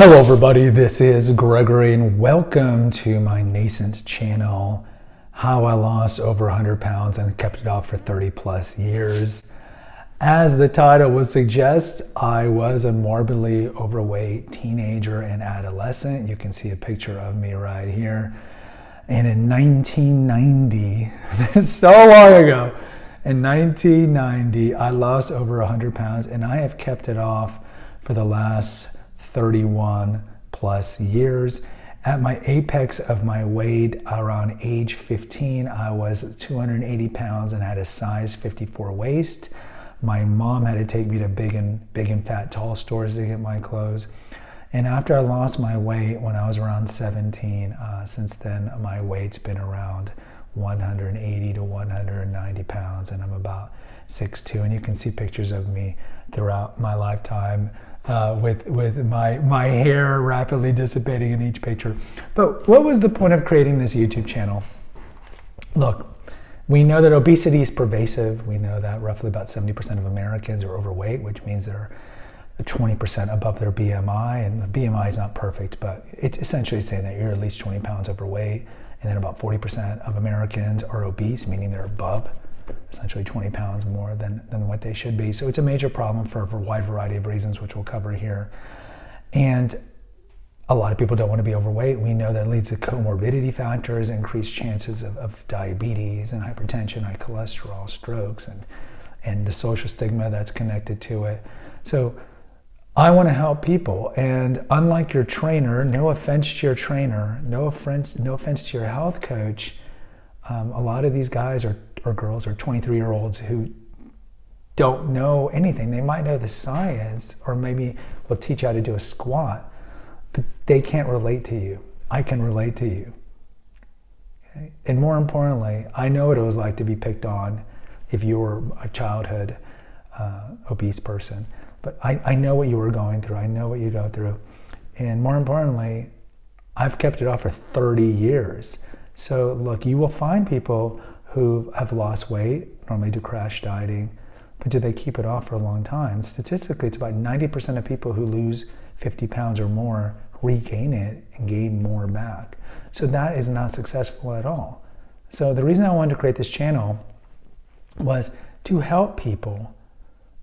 Hello everybody, this is Gregory and welcome to my nascent channel, how I lost over 100 pounds and kept it off for 30 plus years. As the title would suggest, I was a morbidly overweight teenager and adolescent. You can see a picture of me right here. And in 1990, so long ago, in 1990, I lost over 100 pounds and I have kept it off for the last 31 plus years. At my apex of my weight around age 15, I was 280 pounds and had a size 54 waist. My mom had to take me to big and fat tall stores to get my clothes. And after I lost my weight when I was around 17, since then my weight's been around 180 to 190 pounds and I'm about 6'2", and you can see pictures of me throughout my lifetime with my hair rapidly dissipating in each picture. But what was the point of creating this YouTube channel? Look, we know that obesity is pervasive. We know that roughly about 70% of Americans are overweight, which means they're 20% above their BMI, and the BMI is not perfect, but it's essentially saying that you're at least 20 pounds overweight, and then about 40% of Americans are obese, meaning they're above essentially 20 pounds more than what they should be. So it's a major problem for a wide variety of reasons, which we'll cover here. And a lot of people don't want to be overweight. We know that leads to comorbidity factors, increased chances of diabetes and hypertension, high cholesterol, strokes, and the social stigma that's connected to it. So I want to help people, and unlike your trainer, no offense to your trainer, no offense to your health coach, a lot of these guys or girls are 23-year-olds who don't know anything. They might know the science, or maybe will teach you how to do a squat, but they can't relate to you. I can relate to you. Okay? And more importantly, I know what it was like to be picked on if you were a childhood obese person. But I know what you were going through. I know what you go through. And more importantly, I've kept it off for 30 years. So look, you will find people who have lost weight, normally do crash dieting, but do they keep it off for a long time? Statistically, it's about 90% of people who lose 50 pounds or more regain it and gain more back. So that is not successful at all. So the reason I wanted to create this channel was to help people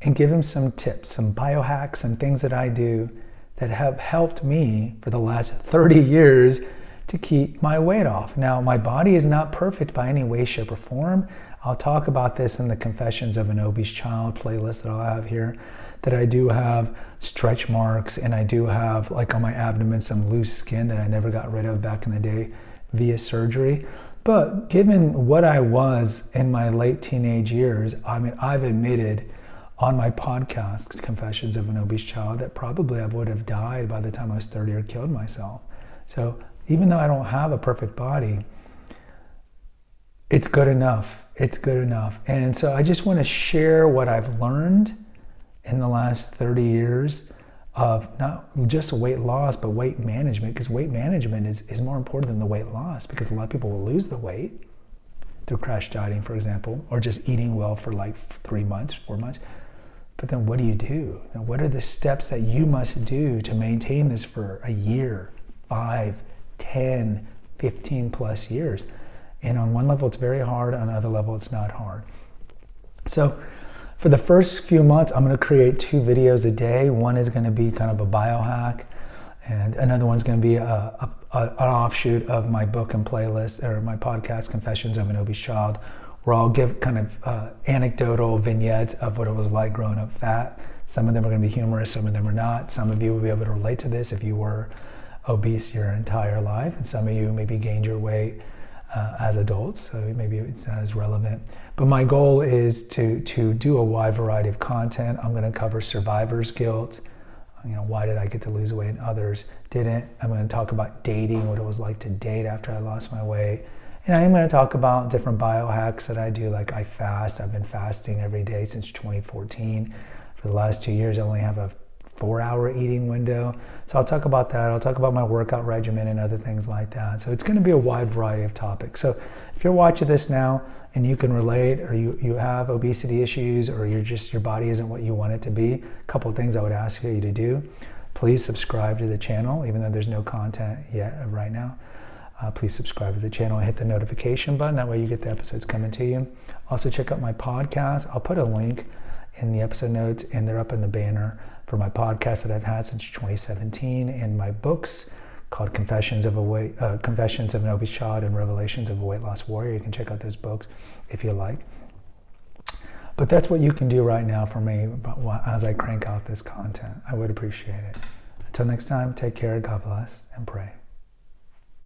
and give them some tips, some biohacks, some things that I do that have helped me for the last 30 years to keep my weight off. Now, my body is not perfect by any way, shape, or form. I'll talk about this in the Confessions of an Obese Child playlist that I'll have here, that I do have stretch marks, and I do have, like on my abdomen, some loose skin that I never got rid of back in the day via surgery. But given what I was in my late teenage years, I mean, I've admitted on my podcast, Confessions of an Obese Child, that probably I would have died by the time I was 30 or killed myself. So even though I don't have a perfect body, it's good enough. It's good enough. And so I just want to share what I've learned in the last 30 years of not just weight loss, but weight management, because weight management is more important than the weight loss, because a lot of people will lose the weight through crash dieting, for example, or just eating well for like 3 months, 4 months. But then what do you do? Now, what are the steps that you must do to maintain this for a year, 5, 10, 15 plus years? And on one level it's very hard, on another level it's not hard. So for the first few months I'm going to create 2 videos a day. One is going to be kind of a biohack, and another one's going to be an offshoot of my book and playlist, or my podcast, Confessions of an Obese Child, where I'll give kind of anecdotal vignettes of what it was like growing up fat. Some of them are going to be humorous, some of them are not. Some of you will be able to relate to this if you were obese your entire life, and some of you maybe gained your weight as adults, so maybe it's not as relevant. But my goal is to do a wide variety of content. I'm going to cover survivor's guilt. You know, why did I get to lose weight and others didn't? I'm going to talk about dating, what it was like to date after I lost my weight. And I am going to talk about different biohacks that I do, like I fast. I've been fasting every day since 2014. For the last 2 years, I only have a 4-hour eating window. So I'll talk about that. I'll talk about my workout regimen and other things like that. So it's going to be a wide variety of topics. So if you're watching this now and you can relate, or you have obesity issues, or your body isn't what you want it to be, a couple of things I would ask you to do. Please subscribe to the channel, even though there's no content yet right now. Please subscribe to the channel and hit the notification button. That way you get the episodes coming to you. Also check out my podcast. I'll put a link in the episode notes, and they're up in the banner for my podcast that I've had since 2017, and my books called Confessions of an Obese Child and Revelations of a Weight Loss Warrior. You can check out those books if you like. But that's what you can do right now for me as I crank out this content. I would appreciate it. Until next time, take care, God bless, and pray.